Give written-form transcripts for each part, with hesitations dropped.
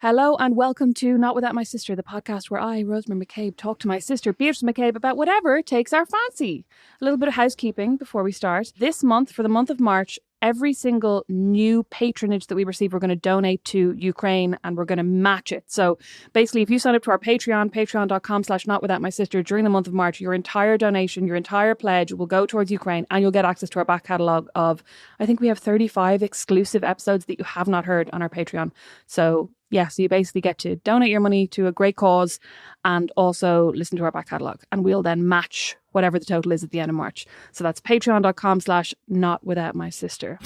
Hello and welcome to Not Without My Sister, the podcast where I, Rosemary McCabe, talk to my sister, Beatrice McCabe, about whatever takes our fancy. A little bit of housekeeping before we start. This month, for the month of March, every single new patronage that we receive, we're going to donate to Ukraine and we're going to match it. So basically, if you sign up to our Patreon, patreon.com/notwithoutmysister during the month of March, your entire donation, your entire pledge will go towards Ukraine and you'll get access to our back catalogue of, I think we have 35 exclusive episodes that you have not heard on our Patreon. So yeah, so you basically get to donate your money to a great cause and also listen to our back catalogue. And we'll then match whatever the total is at the end of March. So that's patreon.com/notwithoutmysister.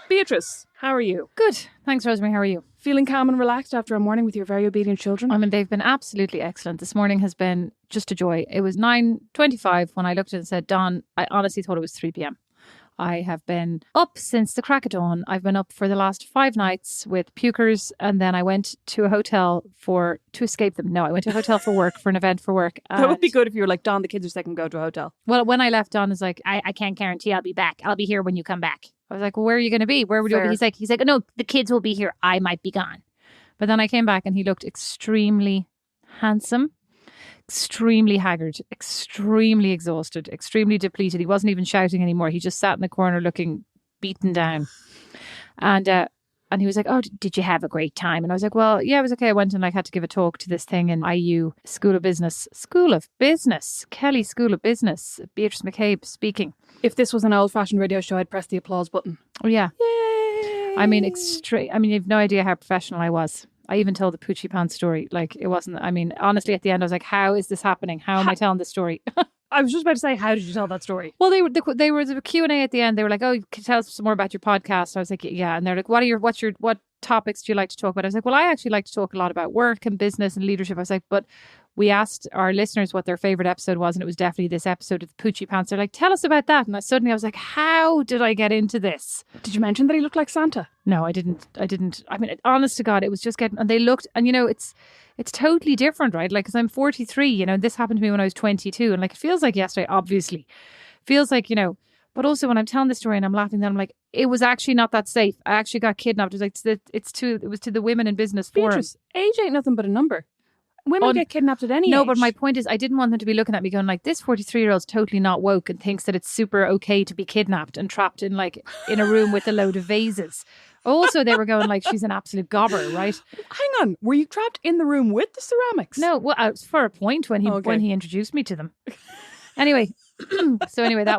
Beatrice, how are you? Good. Thanks, Rosemary. How are you? Feeling calm and relaxed after a morning with your very obedient children? I mean, they've been absolutely excellent. This morning has been just a joy. It was 9:25 when I looked at it and said, Dawn, I honestly thought it was 3 p.m. I have been up since the crack of dawn. I've been up for the last 5 nights with pukers, and then I went to a hotel to escape them. No, I went to a hotel for work, for an event for work. That would be good if you were like, Dawn, the kids are sick and go to a hotel. Well, when I left, Dawn was like, I can't guarantee I'll be back. I'll be here when you come back. I was like, well, where are you going to be? Where would you be? He's like, no, the kids will be here. I might be gone. But then I came back and he looked extremely handsome, extremely haggard, extremely exhausted, extremely depleted. He wasn't even shouting anymore. He just sat in the corner looking beaten down. And he was like, oh, did you have a great time? And I was like, well, yeah, it was okay. I went and I had to give a talk to this thing in IU School of Business. Kelly School of Business. Beatrice McCabe speaking. If this was an old-fashioned radio show, I'd press the applause button. Oh, yeah. Yay! I mean, you have no idea how professional I was. I even told the Poochie Pants story. Like, it wasn't, I mean, honestly, at the end, I was like, how is this happening? How am I telling this story? I was just about to say, how did you tell that story? Well, they were the Q&A at the end. They were like, oh, can you tell us some more about your podcast? I was like, yeah. And they're like, what topics do you like to talk about? I was like, well, I actually like to talk a lot about work and business and leadership. I was like, but we asked our listeners what their favorite episode was, and it was definitely this episode of the Poochie Pants. They're like, tell us about that. And I was like, how did I get into this? Did you mention that he looked like Santa? No, I didn't. I mean, honest to God, it was just and they looked, and it's totally different, right? Like, because I'm 43, this happened to me when I was 22, and like, it feels like yesterday, obviously. Feels like, but also when I'm telling this story and I'm laughing, then I'm like, it was actually not that safe. I actually got kidnapped. It was like, it was to the Women in Business Forum. Beatrice, age ain't nothing but a number. Women get kidnapped at any age. No, but my point is, I didn't want them to be looking at me going like, this 43-year-old's totally not woke and thinks that it's super okay to be kidnapped and trapped in a room with a load of vases. Also, they were going like, she's an absolute gobber, right? Hang on. Were you trapped in the room with the ceramics? No, well, it was for a point when he introduced me to them. Anyway, that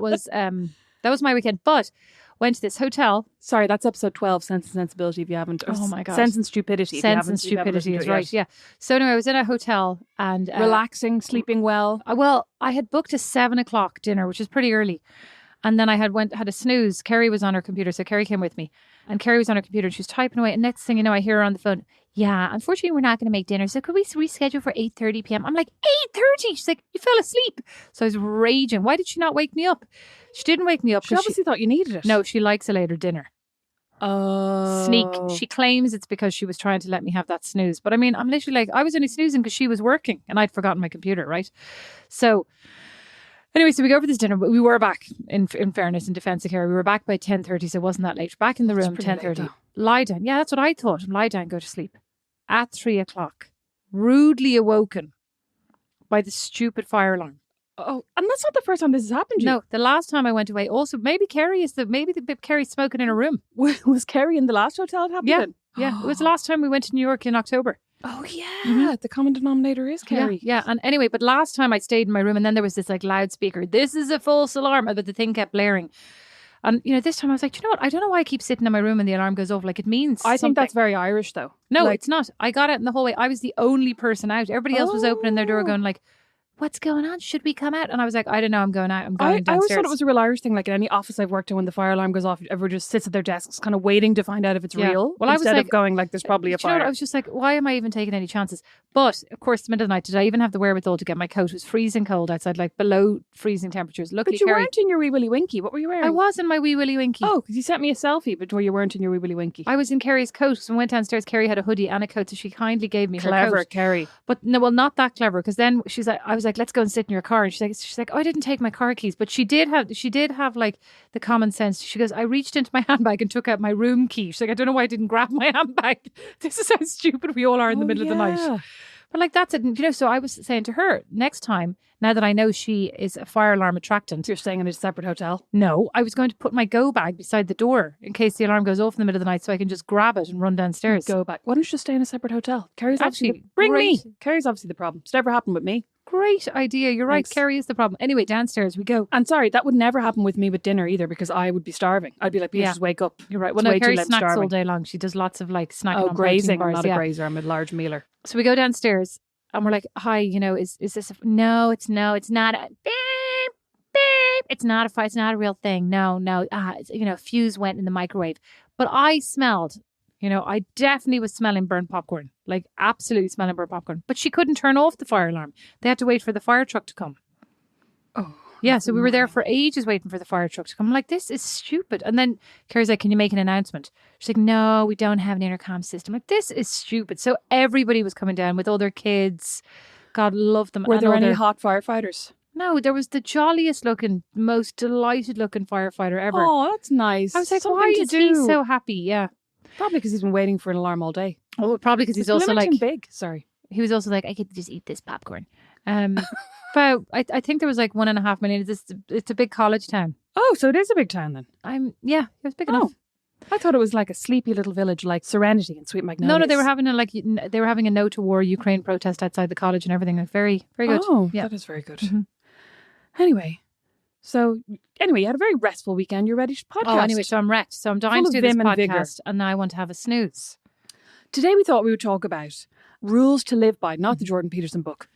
was my weekend. But went to this hotel. Sorry, that's episode 12, Sense and Sensibility, if you haven't. Oh my God. Sense and Stupidity. Sense and Stupidity is right, yeah. So anyway, I was in a hotel and... relaxing, sleeping well. Well, I had booked a 7 o'clock dinner, which is pretty early. And then I had a snooze. Kerry was on her computer, so Kerry came with me. And Kerry was on her computer and she was typing away. And next thing you know, I hear her on the phone. Yeah, unfortunately, we're not going to make dinner. So could we reschedule for 8:30 p.m.? I'm like, 8:30? She's like, you fell asleep. So I was raging. Why did she not wake me up? She didn't wake me up. She obviously thought you needed it. No, she likes a later dinner. Oh. Sneak. She claims it's because she was trying to let me have that snooze. But I mean, I'm literally like, I was only snoozing because she was working and I'd forgotten my computer, right? So... Anyway, so we go for this dinner, but we were back, in fairness, in defence of Kerry. We were back by 10:30, so it wasn't that late. Back in the room, 10:30. Lie down. Yeah, that's what I thought. Lie down, go to sleep. At 3 o'clock, rudely awoken by the stupid fire alarm. Oh, and that's not the first time this has happened to you. No, the last time I went away, also, maybe Kerry's smoking in a room. Was Kerry in the last hotel it happened in? Yeah, it was the last time we went to New York in October. Oh, yeah. The common denominator is Kerry. Yeah. And anyway, but last time I stayed in my room and then there was this loudspeaker. This is a false alarm. But the thing kept blaring. And, this time I was like, you know what? I don't know why I keep sitting in my room and the alarm goes off. Like, it means I something. think that's very Irish, though. No, it's not. I got it in the hallway. I was the only person out. Everybody else was opening their door going like, what's going on? Should we come out? And I was like, I don't know. I'm going out. I'm going I downstairs. always thought it was a real Irish thing. Like in any office I've worked in, when the fire alarm goes off, everyone just sits at their desks kind of waiting to find out if it's real. Well, instead I was like, of going like, there's probably a you know fire. what? I was just like, why am I even taking any chances? But of course, the middle of the night, did I even have the wherewithal to get my coat? It was freezing cold outside, like below freezing temperatures. Luckily, But you Kerry, weren't in your wee willy winky. What were you wearing? I was in my wee willy winky. Oh, because you sent me a selfie, but where you weren't in your wee willy winky. I was in Kerry's coat. So I went downstairs. Kerry had a hoodie and a coat, so she kindly gave me her Clever, coat. Kerry. But no, well, not that clever. Because then she's like, I was like, let's go and sit in your car. And she's like, oh, I didn't take my car keys. But she did have like the common sense. She goes, I reached into my handbag and took out my room key. She's like, I don't know why I didn't grab my handbag. This is how stupid we all are in the middle of the night. But like that's it. And, so I was saying to her, next time, now that I know she is a fire alarm attractant. You're staying in a separate hotel? No, I was going to put my go bag beside the door in case the alarm goes off in the middle of the night so I can just grab it and run downstairs. Go back. Why don't you just stay in a separate hotel? Kerry's Actually, obviously bring me. great. Kerry's obviously the problem. It's never happened with me. Great idea. You're right. Thanks. Kerry is the problem. Anyway, downstairs we go. And sorry, that would never happen with me with dinner either, because I would be starving. I'd be like, please just wake up. You're right. It's Well, no, way too Kerry late, snacks starving. all day long. She does lots of like snacking Oh, on grazing. protein I'm bars. not a grazer. I'm a large mealer. So we go downstairs and we're like, hi, is this no, it's not a beep, beep. It's not a fire. It's not a real thing. No. Fuse went in the microwave. But I smelled, I definitely was smelling burnt popcorn, like absolutely smelling burnt popcorn. But she couldn't turn off the fire alarm. They had to wait for the fire truck to come. Oh. Yeah, so we were there for ages waiting for the fire truck to come. I'm like, this is stupid. And then Kerry's like, can you make an announcement? She's like, no, we don't have an intercom system. Like, this is stupid. So everybody was coming down with all their kids. God love them. Were And there all any their- hot firefighters? No, there was the jolliest looking, most delighted looking firefighter ever. Oh, that's nice. I was like, Something why to is he do. so happy? Yeah. Probably because he's been waiting for an alarm all day. Oh, probably because he's also like, big. Sorry. he was also like, I could just eat this popcorn. But I think there was like 1.5 million. It's a big college town. Oh, so it is a big town then. It was big enough. I thought it was like a sleepy little village like Serenity and Sweet Magnolias. No, they were having a no to war Ukraine protest outside the college and everything. Like very, very good. Oh, yeah. that is very good. Mhm. Anyway, you had a very restful weekend. You're ready to podcast. Oh, anyway, so I'm wrecked. So I'm dying Full to of do this vim and vigour. podcast, and now I want to have a snooze. Today we thought we would talk about rules to live by, not the Jordan Peterson book.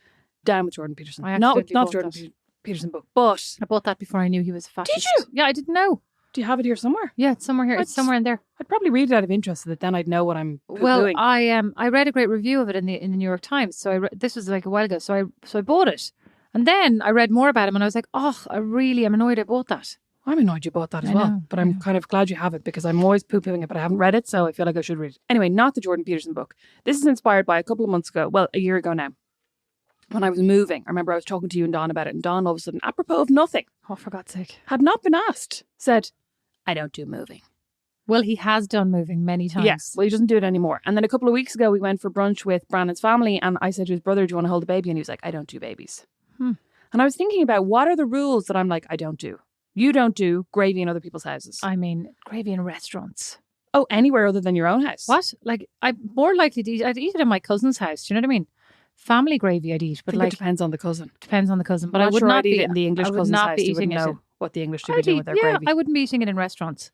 Down with Jordan Peterson. I Not accidentally the bought Jordan that. Peterson book. But I bought that before I knew he was a fascist. you? Yeah, I didn't know. do you have it here somewhere? Yeah, it's somewhere here. It's somewhere in there. I'd probably read it out of interest so that then I'd know what I'm Well, doing. I read a great review of it in the New York Times. So this was like a while ago. So I bought it, and then I read more about him, and I was like, oh, I really am annoyed I bought that. I'm annoyed you bought that as I well. know, But I'm kind of glad you have it because I'm always poo-pooing it, but I haven't read it, so I feel like I should read it. Anyway, not the Jordan Peterson book. This is inspired by a couple of months ago, well, a year ago now, when I was moving. I remember I was talking to you and Don about it, and Don all of a sudden, apropos of nothing, Oh, for God's sake. had not been asked, said, I don't do moving. Well, he has done moving many times. Yes, well, he doesn't do it anymore. And then a couple of weeks ago, we went for brunch with Brandon's family, and I said to his brother, do you want to hold a baby? And he was like, I don't do babies. And I was thinking about what are the rules that I'm like, I don't do. You don't do gravy in other people's houses. I mean, gravy in restaurants. Oh, anywhere other than your own house. What? Like, I'm more likely to eat. I'd eat it in my cousin's house. Do you know what I mean? Family gravy, I'd eat, but I think like it depends on the cousin. depends on the cousin. But I'm I would sure not I'd be eat it in the English I would cousin's not house. be You eating wouldn't it. know what the English do I'd doing eat- with their yeah, gravy. I wouldn't be eating it in restaurants.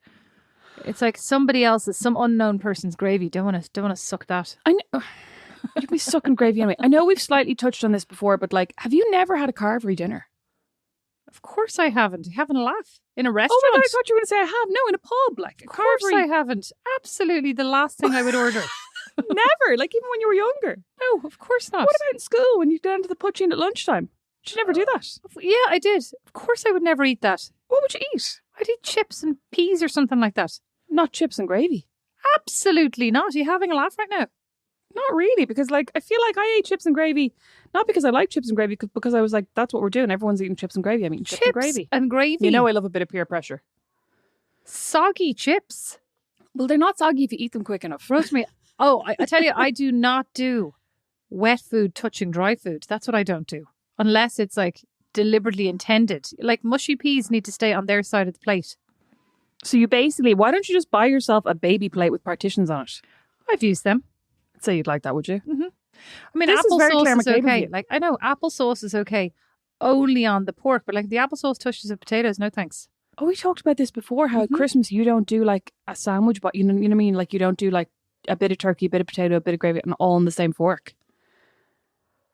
It's like somebody else's, some unknown person's gravy. Don't want to suck that. I know. You'd be sucking gravy anyway. I know we've slightly touched on this before, but like, have you never had a carvery dinner? Of course I haven't. Having a laugh in a Oh restaurant. my God, I thought you were going to say I have. No, in a pub, like a Of course carvery. I haven't. Absolutely the last thing I would order. Never, like even when you were younger. No, of course not. What about in school when you go down to the poutine at lunchtime? Did you never do that? Yeah, I did. Of course I would never eat that. What would you eat? I'd eat chips and peas or something like that. Not chips and gravy. Absolutely not. Are you having a laugh right now? Not really, because like I feel like I ate chips and gravy, not because I like chips and gravy, because I was like, that's what we're doing. Everyone's eating chips and gravy. I'm eating chips and gravy. and gravy. You know I love a bit of peer pressure. Soggy chips. Well, they're not soggy if you eat them quick enough. Rosemary. Oh, I tell you, I do not do wet food touching dry food. That's what I don't do. Unless it's like deliberately intended. Like mushy peas need to stay on their side of the plate. So you basically, why don't you just buy yourself a baby plate with partitions on it? I've used them. I'd say you'd like that, would you? I mean, This is very applesauce Claire is McCabe of okay. you. Like, I know applesauce is okay only on the pork, but like the applesauce touches of potatoes, no thanks. Oh, we talked about this before, how at Christmas you don't do like a sandwich, but you know what I mean? Like you don't do like a bit of turkey, a bit of potato, a bit of gravy, and all on the same fork.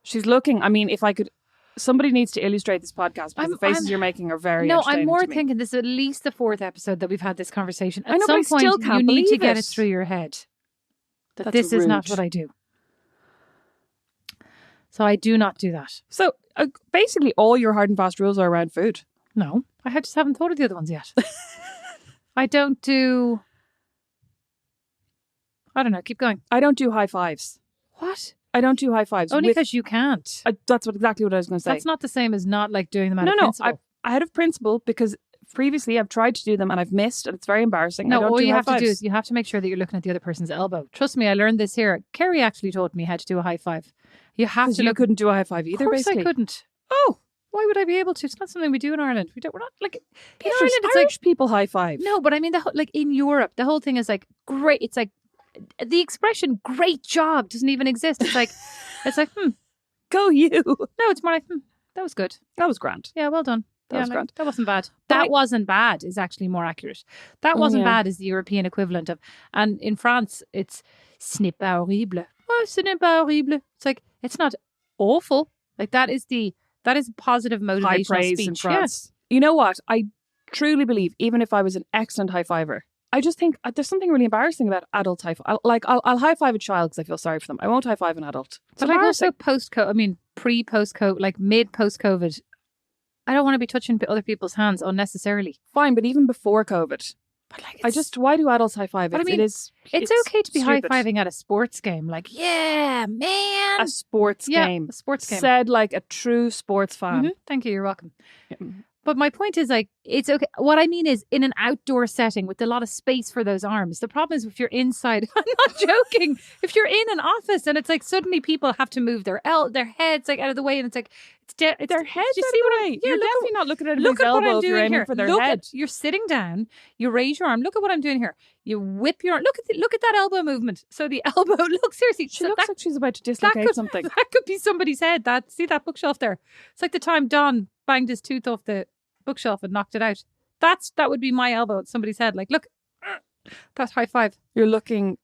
She's looking, I mean, if I could, somebody needs to illustrate this podcast because the faces you're making are very No, entertaining I'm more to me. thinking this is at least the 4th episode that we've had this conversation. At I know, some but I point, still can't you need to believe get it. it through your head that That's this is not rude. what I do. So I do not do that. So basically all your hard and fast rules are around food. No, I just haven't thought of the other ones yet. I don't do... I don't know. Keep going. I don't do high fives. What? I don't do high fives. Only because you can't. That's exactly what I was going to say. That's not the same as not like doing them out of No, principle. I out of principle because previously I've tried to do them and I've missed and it's very embarrassing. No, I don't all do you high have to do fives. is you have to make sure that you're looking at the other person's elbow. Trust me, I learned this here. Kerry actually taught me how to do a high five. You have 'Cause to you look. couldn't do a high five either, Of course basically. I couldn't. Oh, Why would I be able to? It's not something we do in Ireland. We're not like in Beatrice, Ireland. It's Irish people high five. like no, but I mean like in Europe, the whole thing is like great. It's like the expression "great job" doesn't even exist. It's like Go you. no, it's more like that was good. That was grand. Yeah, well done. That Yeah, was grand. That wasn't bad. But That wasn't bad is actually more accurate. That wasn't Yeah. bad is the European equivalent of, and in France it's ce n'est pas horrible. Oh, ce n'est pas horrible. It's like it's not awful. Like that is a positive High motivational praise speech. in France. You know what? I truly believe, even if I was an excellent high fiver, I just think there's something really embarrassing about adults high five. I'll high five a child because I feel sorry for them. I won't high five an adult. It's But like embarrassing. also post-COVID, I mean pre-post-COVID, like mid-post-COVID, I don't want to be touching other people's hands unnecessarily. Fine, but even before COVID, But like why do adults high five? But I mean, it's okay to be stupid. high-fiving at a sports game. Like, yeah, man. A sports game. A sports game. Said like a true sports fan. Mhm. Thank you. You're welcome. But my point is like, it's okay. What I mean is in an outdoor setting with a lot of space for those arms. The problem is if you're inside, I'm not joking. If you're in an office and it's like suddenly people have to move their heads like out of the way and it's like, Their heads do out you of see the what way. I'm, yeah, You're look definitely not looking at Look his at what elbow I'm if you're doing aiming here. for their Look head. you're sitting down, you raise your arm. Look at what I'm doing here. You whip your look at that elbow movement. So the elbow, look seriously. She so looks that, like she's about to dislocate something. that could be somebody's head. See that bookshelf there? It's like the time Don banged his tooth off the bookshelf and knocked it out. That would be my elbow at somebody's head. Like, look, that's high five. You're looking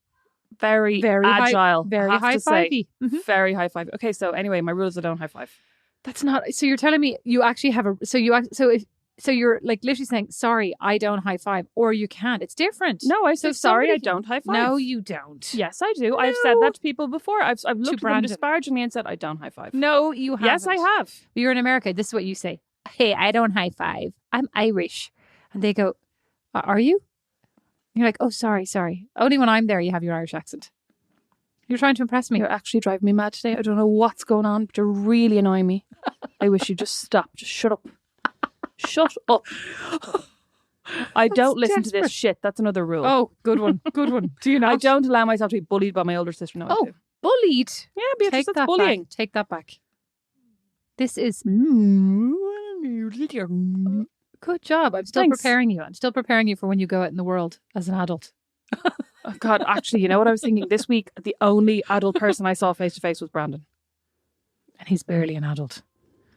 very, Very agile. Very I have high to say. fivey. Mhm. Very high five. Okay, so anyway, my rule is I don't high five. That's not. So you're telling me you actually have so you're like literally saying sorry, I don't high five, or you can't. It's different. No, I say So sorry, I somebody- don't high five. No, you don't. Yes, I do. I've said that to people before. I've looked at them Brandon. disparagingly and said I don't high five. No, you haven't. Yes, I have. You're in America. This is what you say. Hey, I don't high five. I'm Irish. And they go, are you? You're like, oh, sorry. Only when I'm there you have your Irish accent. You're trying to impress me. You're actually driving me mad today. I don't know what's going on, but you're really annoying me. I wish you'd just stop. Just shut up. Shut up. I don't listen to desperate. this shit. That's another rule. Oh, good one. Good one. Do you not? I don't allow myself to be bullied by my older sister. No, I Oh, do. bullied. Yeah, Beatrice, Take that's that bullying. back. Take that back. This is good job. I'm still Thanks. preparing you. I'm still preparing you for when you go out in the world as an adult. Oh, God, actually, you know what I was thinking? This week, the only adult person I saw face to face was Brandon. And he's barely an adult.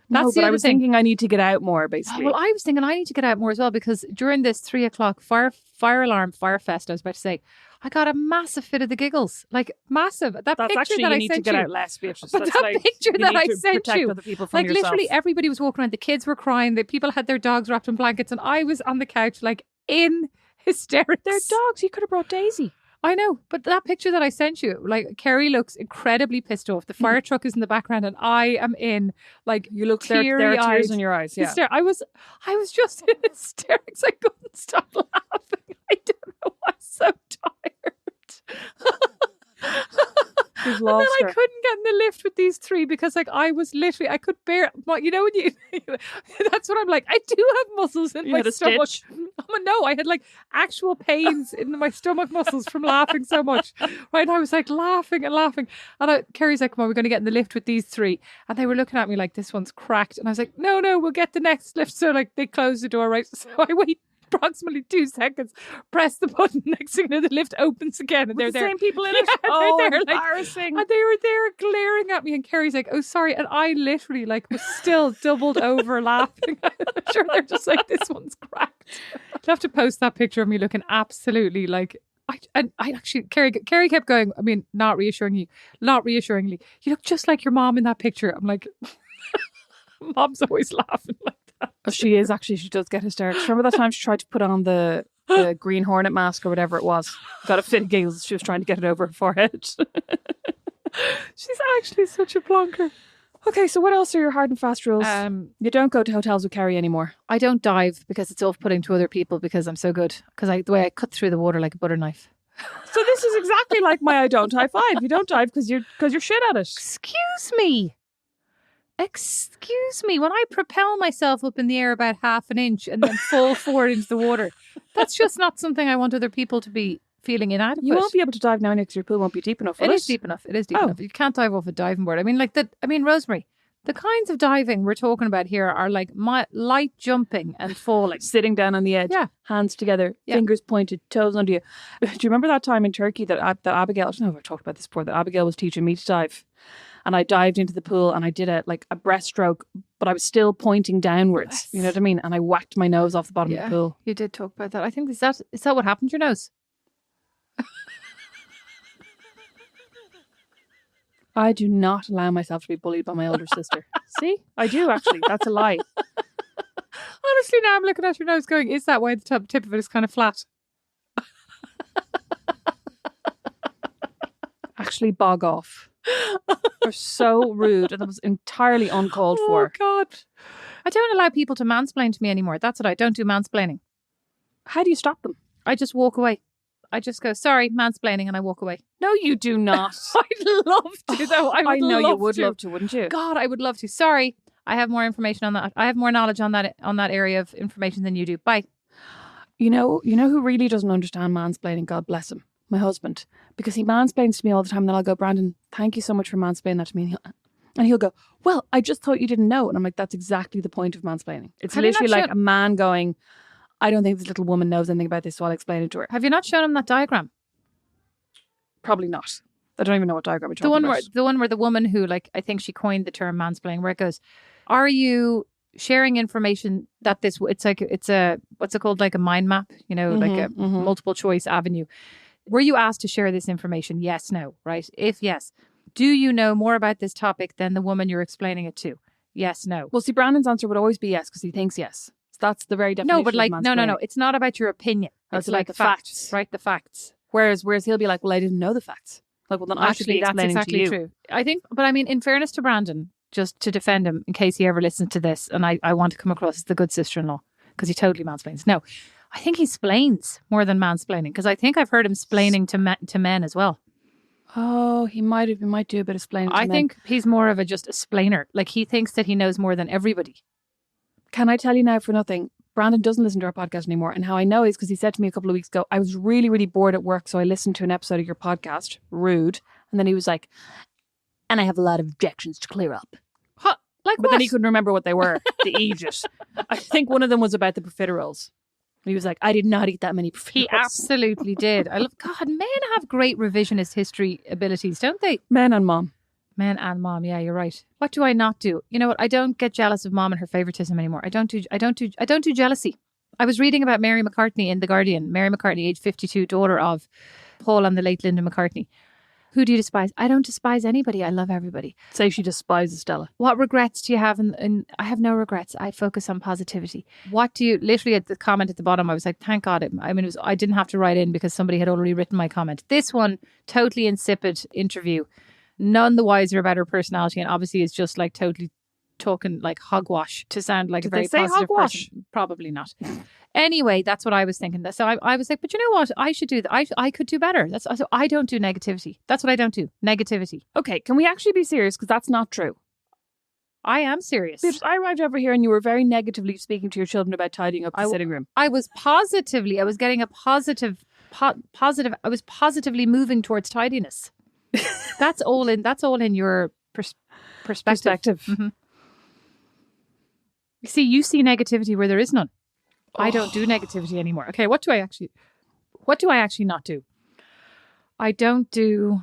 No, That's the but I other was thing. thinking I need to get out more, basically. Well, I was thinking I need to get out more as well because during this 3:00 fire alarm fire fest, I was about to say, I got a massive fit of the giggles, like massive. That That's picture actually, that you I need to sent get you, out less, Beatrice. But That's that like, picture you that need I to sent protect you, other people from like yourself. literally everybody was walking around. The kids were crying. The people had their dogs wrapped in blankets, and I was on the couch like in hysterics. They're dogs. You could have brought Daisy. I know, but that picture that I sent you, like Kerry looks incredibly pissed off. The fire truck is in the background, and I am in like You look there are teary-eyed tears in your eyes. Yeah. I was just in hysterics. I couldn't stop laughing. I don't know. I'm so tired. You've And then lost I her. couldn't get in the lift with these three because like I was literally I could bear when you that's what I'm like. I do have muscles in You my had a stomach. stitch? No, I had like actual pains in my stomach muscles from laughing so much. Right. And I was like laughing. And Kerry's like, come on, we're gonna get in the lift with these three. And they were looking at me like this one's cracked. And I was like, no, we'll get the next lift. So like they closed the door, right? So I wait approximately 2 seconds, press the button, next thing you know the lift opens again and With they're the there. same people in Yeah, it. Oh, they're there, like, embarrassing. and they were there glaring at me, and Kerry's like, "Oh, sorry," and I literally like was still doubled over laughing. I'm sure they're just like, "This one's cracked." I'll have to post that picture of me looking absolutely like. I actually Kerry kept going. I mean, not reassuringly, you look just like your mom in that picture. I'm like, Mom's always laughing like that. Oh, she is actually. She does get hysterical. Remember that time she tried to put on the Green Hornet mask or whatever it was? Got a fit of giggles. She was trying to get it over her forehead. She's actually such a plonker. Okay, so what else are your hard and fast rules? You don't go to hotels with Kerry anymore. I don't dive because it's off-putting to other people because I'm so good. Because the way I cut through the water like a butter knife. So this is exactly like my I don't high five. You don't dive because you're shit at it. Excuse me. When I propel myself up in the air about half an inch and then fall forward into the water, that's just not something I want other people to be feeling inadequate. You won't be able to dive now because your pool won't be deep enough. It is deep enough. You can't dive off a diving board. I mean, Rosemary, the kinds of diving we're talking about here are like light jumping and falling. Sitting down on the edge, hands together, fingers pointed, toes under you. Do you remember that time in Turkey that Abigail, I don't know if I've talked about this before, that Abigail was teaching me to dive? And I dived into the pool and I did a breaststroke, but I was still pointing downwards. Yes. You know what I mean? And I whacked my nose off the bottom of the pool. You did talk about that. I think is that what happened to your nose? I do not allow myself to be bullied by my older sister. See? I do actually. That's a lie. Honestly, now I'm looking at your nose going, is that why the tip of it is kind of flat? Actually, bog off. They're so rude, and that was entirely uncalled for. Oh God! I don't allow people to mansplain to me anymore. That's what I don't do mansplaining. How do you stop them? I just walk away. I just go, sorry, mansplaining, and I walk away. No, you do not. I'd love to, though. I know you would love to, wouldn't you? God, I would love to. Sorry, I have more information on that. I have more knowledge on that area of information than you do. Bye. You know who really doesn't understand mansplaining? God bless him. My husband, because he mansplains to me all the time, and then I'll go, Brandon, thank you so much for mansplaining that to me. And he'll go, well, I just thought you didn't know. And I'm like, that's exactly the point of mansplaining. It's literally like a man going, I don't think this little woman knows anything about this, so I'll explain it to her. Have you not shown him that diagram? Probably not. I don't even know what diagram you're talking about. The one where the woman who, I think she coined the term mansplaining, where it goes, are you sharing information that it's what's it called, like a mind map, like a multiple choice avenue. Were you asked to share this information? Yes, no, right? If yes, do you know more about this topic than the woman you're explaining it to? Yes, no. Well, see, Brandon's answer would always be yes because he thinks yes. So that's the very definition. No, but no. It's not about your opinion. It's like the facts, right? The facts. Whereas he'll be like, well, I didn't know the facts. Like, well, then I should be explaining that's exactly to you. True. I think, but I mean, in fairness to Brandon, just to defend him in case he ever listens to this, and I want to come across as the good sister-in-law because he totally mansplains. No. I think he splains more than mansplaining because I think I've heard him splaining to men as well. Oh, he might do a bit of splaining to men. I think he's more of just a splainer. Like he thinks that he knows more than everybody. Can I tell you now for nothing? Brandon doesn't listen to our podcast anymore. And how I know is because he said to me a couple of weeks ago, I was really, really bored at work. So I listened to an episode of your podcast, Rude. And then he was like, and I have a lot of objections to clear up. Huh? Like but then he couldn't remember what they were. The aegis. I think one of them was about the profiteroles. He was like, I did not eat that many profiteroles. He absolutely did. I love, God, men have great revisionist history abilities, don't they? Men and mom. Men and mom, yeah, you're right. What do I not do? You know what? I don't get jealous of mom and her favoritism anymore. I don't do jealousy. I was reading about Mary McCartney in The Guardian. Mary McCartney, age 52, daughter of Paul and the late Linda McCartney. Who do you despise? I don't despise anybody. I love everybody. Say she despises Stella. What regrets do you have? And I have no regrets. I focus on positivity. What do you, literally at the comment at the bottom, I was like, thank God. I didn't have to write in because somebody had already written my comment. This one, totally insipid interview. None the wiser about her personality. And obviously it's just like totally talking like hogwash to sound like a very positive person. Probably not. Anyway, that's what I was thinking. So I was like, but you know what? I should do that. I could do better. So I don't do negativity. That's what I don't do. Negativity. Okay, can we actually be serious? Because that's not true. I am serious. Because I arrived over here and you were very negatively speaking to your children about tidying up the sitting room. I was getting a positive, I was positively moving towards tidiness. That's all in your perspective. Mm-hmm. See, you see negativity where there is none. I don't do negativity anymore. Okay, what do I actually not do? I don't know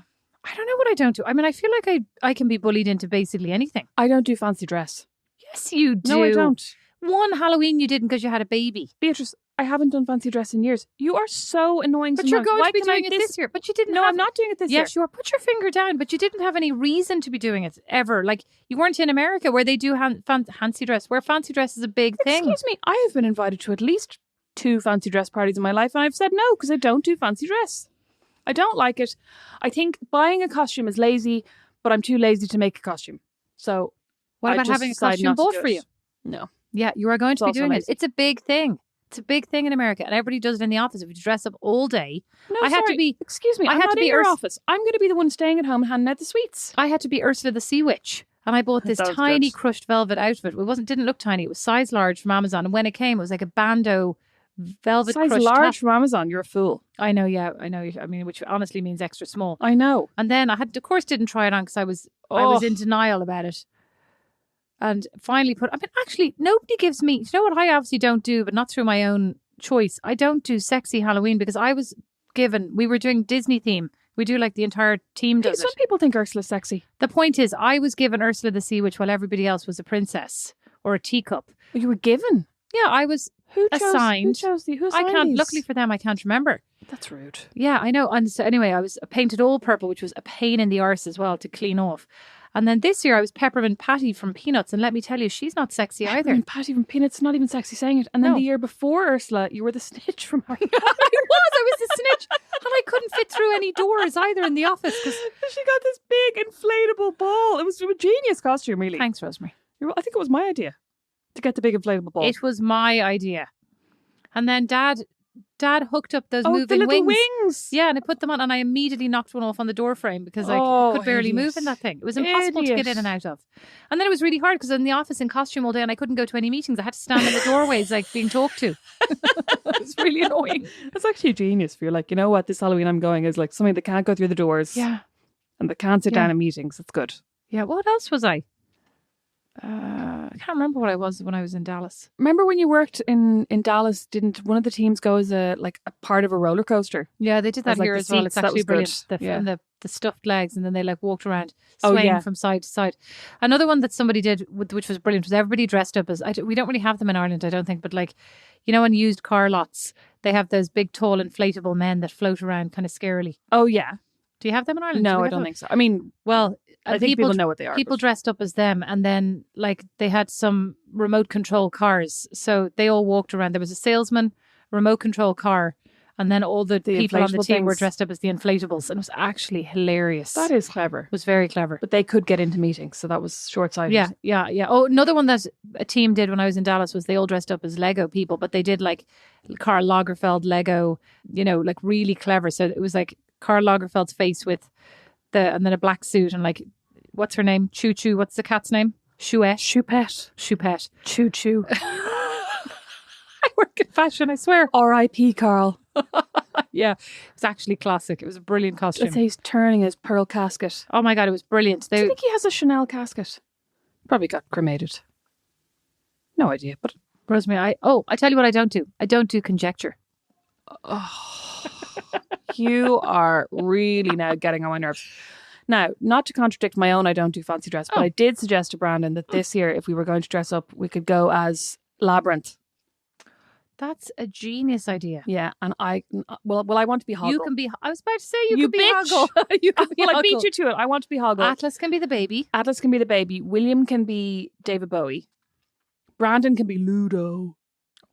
what I don't do. I mean, I feel like I can be bullied into basically anything. I don't do fancy dress. Yes, you do. No, I don't. One Halloween you didn't because you had a baby. Beatrice, I haven't done fancy dress in years. You are so annoying. But you're sometimes. going Why to be can I doing it this year. But you didn't. No, have... I'm not doing it this year. Yes, you are. Put your finger down. But you didn't have any reason to be doing it ever. Like you weren't in America where they do fancy dress, where fancy dress is a big thing. Excuse me, I have been invited to at least 2 fancy dress parties in my life, and I've said no because I don't do fancy dress. I don't like it. I think buying a costume is lazy, but I'm too lazy to make a costume. So what about having a costume bought for you? No. Yeah, you are going to be doing lazy. it. It's a big thing. It's a big thing in America, and everybody does it in the office. If you dress up all day, No, I had to sorry. be. Excuse me, I I'm had not to in be your office. I'm going to be the one staying at home and handing out the sweets. I had to be Ursula the Sea Witch, and I bought this That was tiny good. crushed velvet outfit. It didn't look tiny. It was size large from Amazon, and when it came, it was like a bandeau velvet Size crushed large top. from Amazon. You're a fool. I know, yeah, I know. I mean, which honestly means extra small. I know. And then I had, of course, didn't try it on because I was in denial about it. And finally actually, nobody gives me, you know what I obviously don't do, but not through my own choice. I don't do sexy Halloween because I was given, we were doing Disney theme. We do like the entire team does Some it. people think Ursula's sexy. The point is, I was given Ursula the Sea Witch while everybody else was a princess or a teacup. Well, you were given. Yeah, I was assigned. Who I signed can't, these? luckily for them, I can't remember. That's rude. Yeah, I know. And so anyway, I was painted all purple, which was a pain in the arse as well to clean off. And then this year I was Peppermint Patty from Peanuts. And let me tell you, she's not sexy either. And Patty from Peanuts, not even sexy saying it. And then No. the year before Ursula, you were the snitch from her. I was the snitch. And I couldn't fit through any doors either in the office. She got this big inflatable ball. It was a genius costume, really. Thanks, Rosemary. I think it was my idea to get the big inflatable ball. It was my idea. And then Dad hooked up those the moving little wings. wings. Yeah, and I put them on and I immediately knocked one off on the door frame because I could barely move in that thing. It was impossible to get in and out of. And then it was really hard because I was in the office in costume all day and I couldn't go to any meetings. I had to stand in the doorways like being talked to. It was really annoying. That's actually genius for you. Like, you know what, this Halloween I'm going is like somebody that can't go through the doors. Yeah. And that can't sit down in meetings. It's good. Yeah, what else was I? I can't remember what I was when I was in Dallas. Remember when you worked in Dallas, didn't one of the teams go as a part of a roller coaster? Yeah, they did that As, like, here the as well. seats, It's that actually was brilliant. good. And the stuffed legs, and then they like walked around Oh, swaying yeah. from side to side. Another one that somebody did, which was brilliant, was everybody dressed up as, we don't really have them in Ireland, I don't think, but like, you know, in used car lots, they have those big, tall, inflatable men that float around kind of scarily. Oh, yeah. Do you have them in Ireland? Do No, we I have don't them? think so. I mean, Well, I think people know what they are. People but- dressed up as them, and then like they had some remote control cars, so they all walked around. There was a salesman, remote control car, and then all the people on the inflatable team were things. dressed up as the inflatables, and it was actually hilarious. That is clever. It was very clever. But they could get into meetings, so that was short-sighted. Yeah. Oh, another one that a team did when I was in Dallas was they all dressed up as Lego people, but they did like Karl Lagerfeld Lego, you know, like really clever. So it was like Karl Lagerfeld's face with and then a black suit and like, what's her name? Choo Choo. What's the cat's name? Chouette. Choupette. Choo Choo. I work in fashion, I swear. R.I.P. Carl. Yeah, it was actually classic. It was a brilliant costume. Let's say he's turning his pearl casket. Oh my God, it was brilliant. Do you think he has a Chanel casket? Probably got cremated. No idea, but Rosemary, I tell you what I don't do. I don't do conjecture. you are really now getting on my nerves. Now, not to contradict my own, I don't do fancy dress, but I did suggest to Brandon that this year, if we were going to dress up, we could go as Labyrinth. That's a genius idea. Yeah, and I want to be Hoggle. You can be, I was about to say you You can be bitch. Hoggle. You can be Well, I beat Hoggle. you to it. I want to be Hoggle. Atlas can be the baby. Atlas can be the baby. William can be David Bowie. Brandon can be Ludo.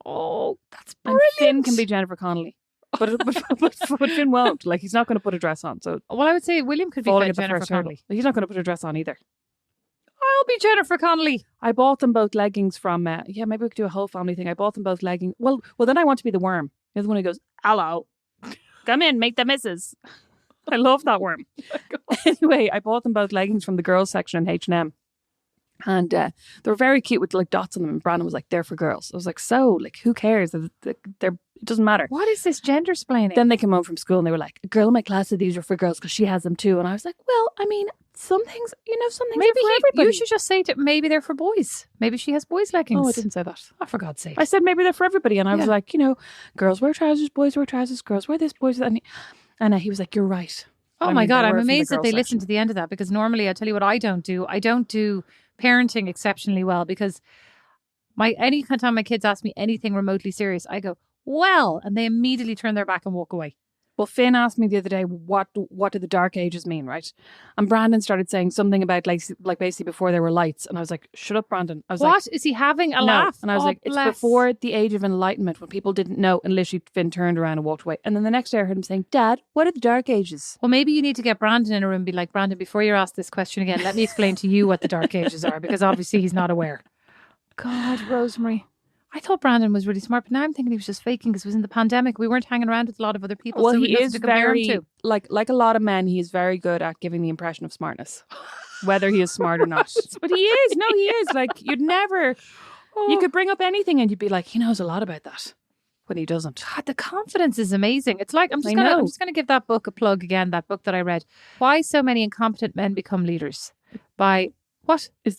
Oh, that's And brilliant. Finn can be Jennifer Connelly. But Finn won't. Like, he's not going to put a dress on. So Well, I would say William could be falling at the Jennifer first hurdle. Connelly. He's not going to put a dress on either. I'll be Jennifer Connelly. I bought them both leggings from. Maybe we could do a whole family thing. I bought them both leggings. Well, then I want to be the worm. You're the one who goes, "Hello, come in, make the missus." I love that worm. Anyway, I bought them both leggings from the girls section in H&M. And they were very cute with like dots on them. And Brandon was like, "They're for girls." I was like, "So, like, who cares? It doesn't matter." What is this gender splaining? Then they came home from school and they were like, "A girl in my class said these are for girls because she has them too." And I was like, "Well, I mean, some things, some things maybe are for everybody." you should just say maybe they're for boys. Maybe she has boys' leggings. Oh, I didn't say that. Oh, for God's sake. I said maybe they're for everybody, and I was like, girls wear trousers, boys wear trousers, girls wear this, boys. And he was like, "You're right." Oh I my mean, God, they I'm were from the amazed that girls they section. listen to the end of that, because normally I tell you what I don't do. I don't do parenting exceptionally well, because any time my kids ask me anything remotely serious, I go, well. And they immediately turn their back and walk away. Well, Finn asked me the other day, what do the dark ages mean, right? And Brandon started saying something about like basically before there were lights. And I was like, shut up, Brandon. I was What? like, Is he having a no. laugh? And I was like, it's before the age of enlightenment when people didn't know. And literally Finn turned around and walked away. And then the next day I heard him saying, Dad, what are the dark ages? Well, maybe you need to get Brandon in a room and be like, Brandon, before you're asked this question again, let me explain to you what the dark ages are, because obviously he's not aware. God, Rosemary. I thought Brandon was really smart, but now I'm thinking he was just faking because it was in the pandemic. We weren't hanging around with a lot of other people. Well, so he is to compare him very, to. like a lot of men, he is very good at giving the impression of smartness, whether he is smart or not. But he is. No, he is. Like, you'd never, you could bring up anything and you'd be like, he knows a lot about that. When he doesn't. God, the confidence is amazing. It's like, I'm just going to give that book a plug again, that book that I read. Why So Many Incompetent Men Become Leaders. By, what? Is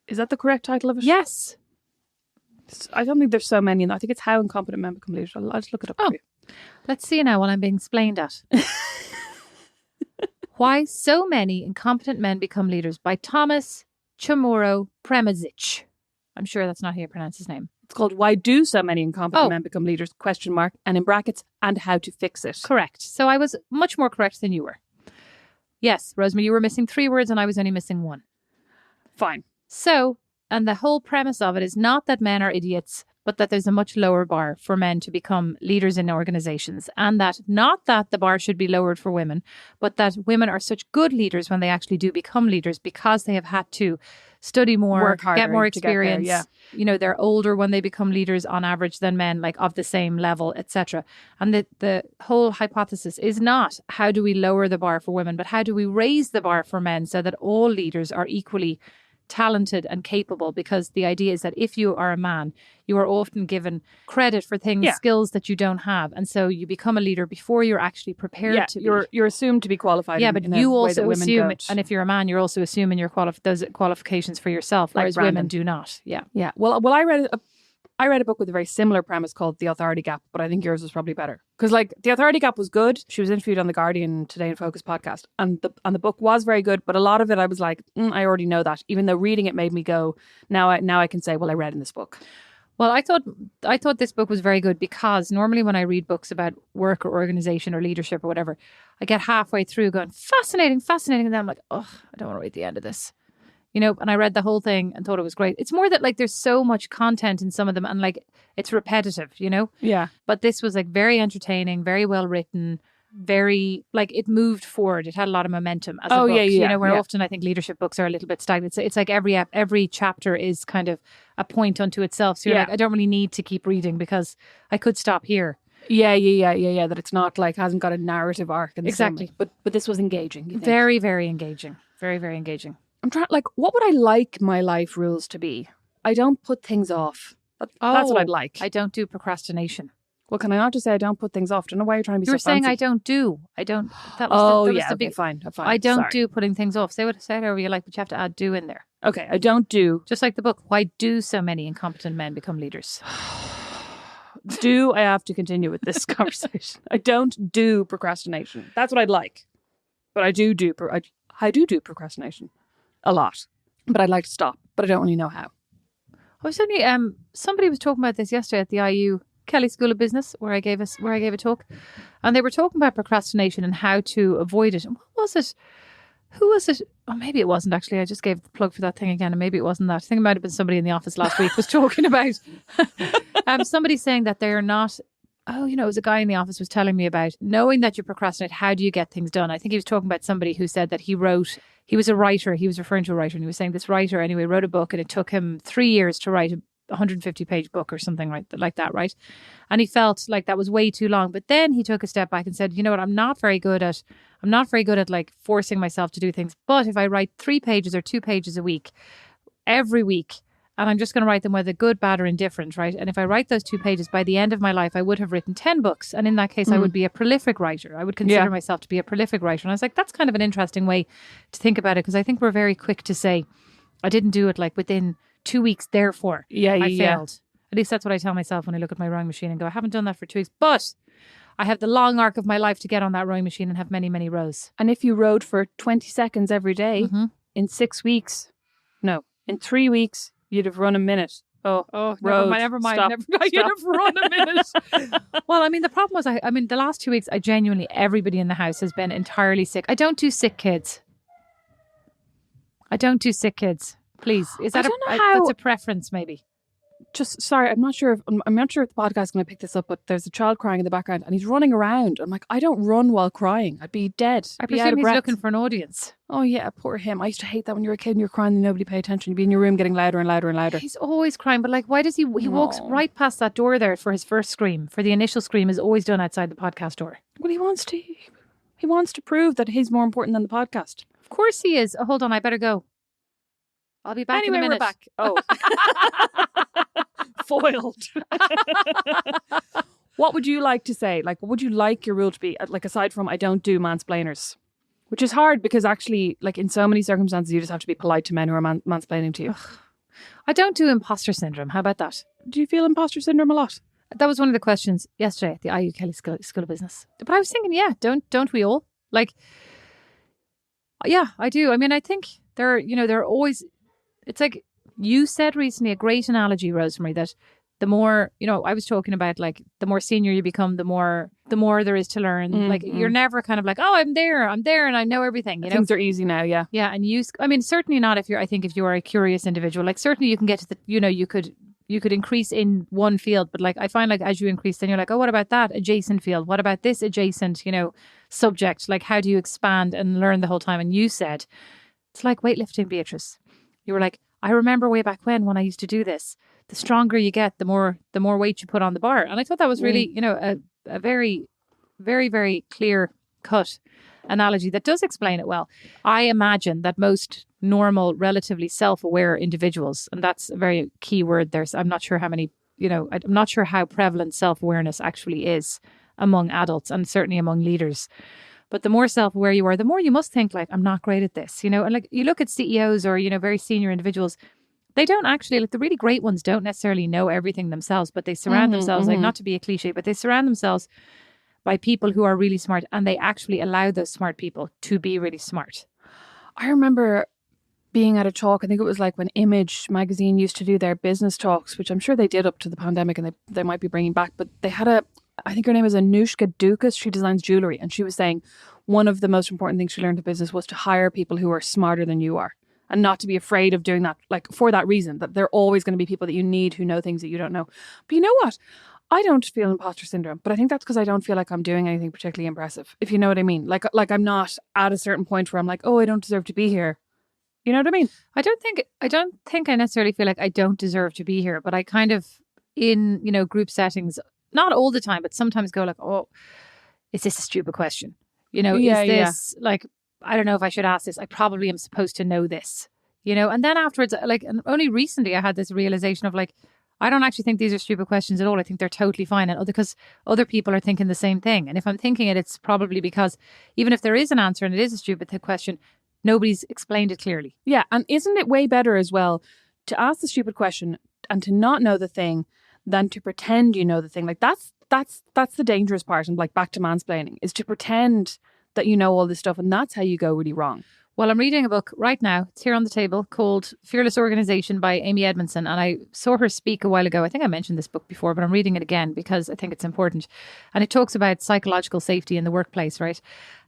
that the correct title of it? Yes. I don't think there's so many. I think it's How Incompetent Men Become Leaders. I'll just look it up for you. Let's see now while I'm being explained at. Why So Many Incompetent Men Become Leaders by Thomas Chamorro Premazic. I'm sure that's not how you pronounce his name. It's called Why Do So Many Incompetent Men Become Leaders? ? And in brackets, and How to Fix It. Correct. So I was much more correct than you were. Yes, Rosemary, you were missing 3 words and I was only missing 1. Fine. So, and the whole premise of it is not that men are idiots, but that there's a much lower bar for men to become leaders in organizations. And that not that the bar should be lowered for women, but that women are such good leaders when they actually do become leaders because they have had to study more, work harder, get more experience. Get there, yeah. You know, they're older when they become leaders on average than men, like of the same level, etc. And the whole hypothesis is not how do we lower the bar for women, but how do we raise the bar for men so that all leaders are equally talented and capable, because the idea is that if you are a man, you are often given credit for things, skills that you don't have, and so you become a leader before you're actually prepared to. You're assumed to be qualified. Yeah, but you also assume, don't. and if you're a man, you're also assuming your those qualifications for yourself, whereas women do not. Yeah. Well, I read a book with a very similar premise called The Authority Gap, but I think yours was probably better. Because like The Authority Gap was good. She was interviewed on the Guardian Today in Focus podcast, and the book was very good. But a lot of it, I was like, I already know that. Even though reading it made me go, now I can say, well, I read in this book. Well, I thought this book was very good because normally when I read books about work or organization or leadership or whatever, I get halfway through going, fascinating, and then I'm like, oh, I don't want to read the end of this. You know, and I read the whole thing and thought it was great. It's more that like there's so much content in some of them and like it's repetitive, you know? Yeah. But this was like very entertaining, very well written, very like it moved forward. It had a lot of momentum as a book. You know, where often I think leadership books are a little bit stagnant. It's like every chapter is kind of a point unto itself. So you're like, I don't really need to keep reading because I could stop here. Yeah. That it's not like hasn't got a narrative arc. In the exactly. But this was engaging. You think? Very, very engaging. Very, very engaging. I'm trying, like, what would I like my life rules to be? I don't put things off. That's what I'd like. I don't do procrastination. Well, can I not just say I don't put things off? I don't know why you're trying to be so fancy. You were saying I don't do. That was the big... fine. I don't do putting things off. Say whatever you like, but you have to add do in there. Okay, I don't do. Just like the book, Why Do So Many Incompetent Men Become Leaders? I have to continue with this conversation. I don't do procrastination. That's what I'd like. But I do procrastination. A lot. But I'd like to stop. But I don't really know how. I was only somebody was talking about this yesterday at the IU Kelly School of Business where I gave a talk, and they were talking about procrastination and how to avoid it. And what was it? Who was it? Oh, maybe it wasn't actually. I just gave the plug for that thing again, and maybe it wasn't that. I think it might have been somebody in the office last week was talking about somebody saying that they're not. Oh, you know, it was a guy in the office was telling me about knowing that you procrastinate. How do you get things done? I think he was talking about somebody who said that he was a writer. He was referring to a writer, and he was saying this writer anyway wrote a book, and it took him 3 years to write a 150-page book or something like that, right? And he felt like that was way too long. But then he took a step back and said, you know what, I'm not very good at like forcing myself to do things. But if I write 3 pages or 2 pages a week, every week, and I'm just going to write them whether good, bad, or indifferent, right? And if I write those 2 pages, by the end of my life, I would have written 10 books. And in that case, I would be a prolific writer. I would consider myself to be a prolific writer. And I was like, that's kind of an interesting way to think about it, because I think we're very quick to say, I didn't do it like within 2 weeks, therefore I failed. At least that's what I tell myself when I look at my rowing machine and go, I haven't done that for 2 weeks, but I have the long arc of my life to get on that rowing machine and have many, many rows. And if you rowed for 20 seconds every day, in 6 weeks, in 3 weeks, you'd have run a minute Oh, never mind. Stop. You'd have run a minute. Well, I mean, the problem was, I mean, the last 2 weeks, everybody in the house has been entirely sick. I don't do sick kids. Please, that's a preference, maybe. Just sorry, I'm not sure if the podcast is going to pick this up, but there's a child crying in the background and he's running around. I'm like, I don't run while crying. I'd be dead. I presume he's looking for an audience. Oh yeah, poor him. I used to hate that when you were a kid and you were crying and nobody paid attention. You'd be in your room getting louder and louder and louder. He's always crying, but like, why does he walks right past that door there for his first scream. For the initial scream is always done outside the podcast door. Well, he wants to prove that he's more important than the podcast. Of course he is. Oh, hold on, I better go. I'll be back in a minute. We're back. Oh. Foiled. What would you like to say? Like, what would you like your rule to be? Like, aside from I don't do mansplainers, which is hard because actually, like in so many circumstances, you just have to be polite to men who are mansplaining to you. Ugh. I don't do imposter syndrome. How about that? Do you feel imposter syndrome a lot? That was one of the questions yesterday at the IU Kelly School of Business. But I was thinking, yeah, don't we all? Like, yeah, I do. I mean, I think there are always. It's like you said recently, a great analogy, Rosemary, that the more, I was talking about like the more senior you become, the more there is to learn. Mm-hmm. Like you're never kind of like, oh, I'm there and I know everything. Things are easy now. Yeah. Yeah. And certainly not if you're a curious individual, like certainly you can get to the, you could increase in one field, but like I find like as you increase, then you're like, oh, what about that adjacent field? What about this adjacent, subject? Like how do you expand and learn the whole time? And you said, it's like weightlifting, Beatrice. You were like, I remember way back when I used to do this. The stronger you get, the more weight you put on the bar. And I thought that was really, a very, very, very clear cut analogy that does explain it well. I imagine that most normal, relatively self-aware individuals, and that's a very key word there. So I'm not sure how many, I'm not sure how prevalent self-awareness actually is among adults and certainly among leaders. But the more self-aware you are, the more you must think like, I'm not great at this, and like you look at CEOs or, very senior individuals, they don't actually, like the really great ones don't necessarily know everything themselves, but they surround themselves, like not to be a cliche, but they surround themselves by people who are really smart and they actually allow those smart people to be really smart. I remember being at a talk, I think it was like when Image magazine used to do their business talks, which I'm sure they did up to the pandemic and they might be bringing back, but they had I think her name is Anushka Dukas. She designs jewelry. And she was saying one of the most important things she learned in business was to hire people who are smarter than you are and not to be afraid of doing that. Like for that reason, that they're always going to be people that you need who know things that you don't know. But you know what? I don't feel imposter syndrome, but I think that's because I don't feel like I'm doing anything particularly impressive, if you know what I mean. Like I'm not at a certain point where I'm like, oh, I don't deserve to be here. You know what I mean? I don't think I necessarily feel like I don't deserve to be here, but I kind of in, group settings, not all the time, but sometimes go like, oh, is this a stupid question? Is this like, I don't know if I should ask this. I probably am supposed to know this, and then afterwards, like, and only recently I had this realization of like, I don't actually think these are stupid questions at all. I think they're totally fine. And because other people are thinking the same thing. And if I'm thinking it, it's probably because even if there is an answer and it is a stupid question, nobody's explained it clearly. Yeah. And isn't it way better as well to ask the stupid question and to not know the thing than to pretend you know the thing? Like that's the dangerous part. And like back to mansplaining is to pretend that you know all this stuff. And that's how you go really wrong. Well, I'm reading a book right now. It's here on the table called Fearless Organization by Amy Edmondson. And I saw her speak a while ago. I think I mentioned this book before, but I'm reading it again because I think it's important. And it talks about psychological safety in the workplace, right?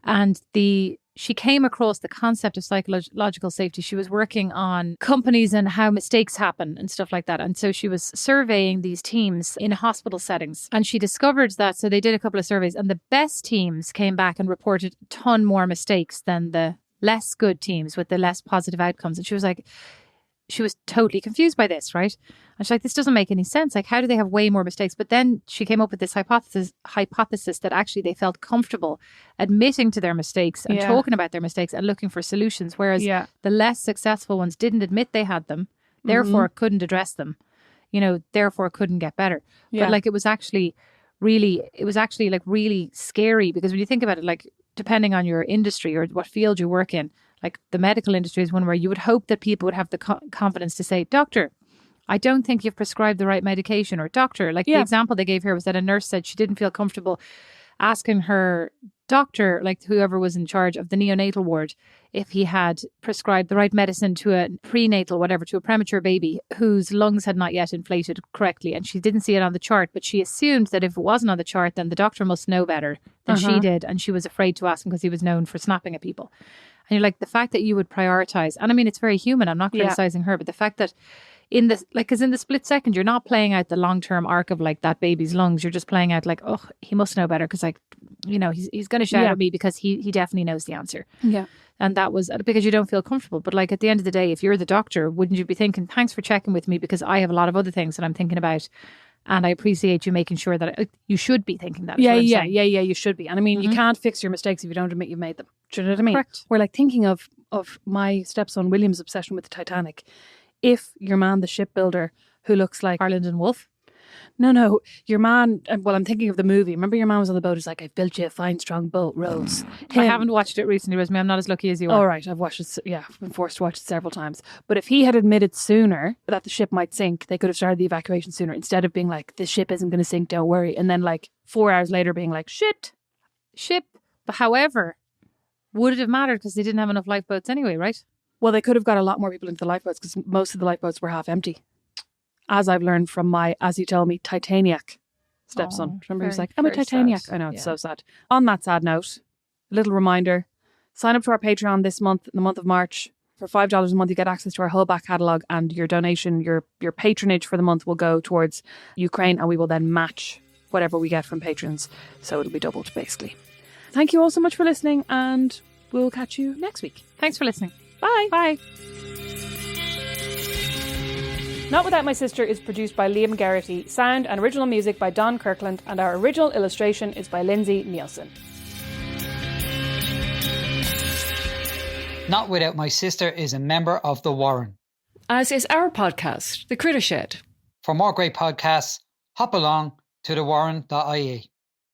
And she came across the concept of psychological safety. She was working on companies and how mistakes happen and stuff like that. And so she was surveying these teams in hospital settings. And she discovered that, so they did a couple of surveys and the best teams came back and reported a ton more mistakes than the less good teams with the less positive outcomes. And she was totally confused by this, right? And she's like, this doesn't make any sense. Like, how do they have way more mistakes? But then she came up with this hypothesis that actually they felt comfortable admitting to their mistakes and talking about their mistakes and looking for solutions. Whereas the less successful ones didn't admit they had them, therefore couldn't address them, therefore couldn't get better. Yeah. But like, it was actually like really scary because when you think about it, like, depending on your industry or what field you work in, like the medical industry is one where you would hope that people would have the confidence to say, doctor, I don't think you've prescribed the right medication, or doctor, like the example they gave here was that a nurse said she didn't feel comfortable asking her doctor, like whoever was in charge of the neonatal ward, if he had prescribed the right medicine to a prenatal, whatever, to a premature baby whose lungs had not yet inflated correctly. And she didn't see it on the chart, but she assumed that if it wasn't on the chart, then the doctor must know better than she did. And she was afraid to ask him because he was known for snapping at people. And you're like, the fact that you would prioritize, and I mean, it's very human. I'm not criticizing her, but the fact that in the, like, because in the split second, you're not playing out the long-term arc of like that baby's lungs. You're just playing out like, oh, he must know better because, like, you know, he's going to shout at me because he definitely knows the answer. Yeah. And that was because you don't feel comfortable. But like at the end of the day, if you're the doctor, wouldn't you be thinking, thanks for checking with me because I have a lot of other things that I'm thinking about. And I appreciate you making sure that you should be thinking that. Yeah, you should be. And I mean, you can't fix your mistakes if you don't admit you've made them. Do you know what I mean? Correct. We're like thinking of my stepson William's obsession with the Titanic. If your man, the shipbuilder, who looks like Harland and Wolff. No, your man, well, I'm thinking of the movie. Remember your man was on the boat, he's like, I've built you a fine, strong boat, Rose. I haven't watched it recently, Rosemary. I'm not as lucky as you are. All right, I've watched it, I've been forced to watch it several times. But if he had admitted sooner that the ship might sink, they could have started the evacuation sooner, instead of being like, the ship isn't going to sink, don't worry. And then like 4 hours later being like, ship. But however, would it have mattered because they didn't have enough lifeboats anyway, right? Well, they could have got a lot more people into the lifeboats because most of the lifeboats were half empty. As I've learned from my, as he told me, Titaniac stepson. Remember, he was like, I'm a Titaniac. Sad. I know, it's so sad. On that sad note, a little reminder, sign up to our Patreon this month, in the month of March. For $5 a month, you get access to our whole back catalogue, and your donation, your patronage for the month will go towards Ukraine, and we will then match whatever we get from patrons. So it'll be doubled, basically. Thank you all so much for listening, and we'll catch you next week. Thanks for listening. Bye. Bye. Not Without My Sister is produced by Liam Garrity, sound and original music by Don Kirkland, and our original illustration is by Lindsay Nielsen. Not Without My Sister is a member of The Warren. As is our podcast, The Critter Shed. For more great podcasts, hop along to thewarren.ie.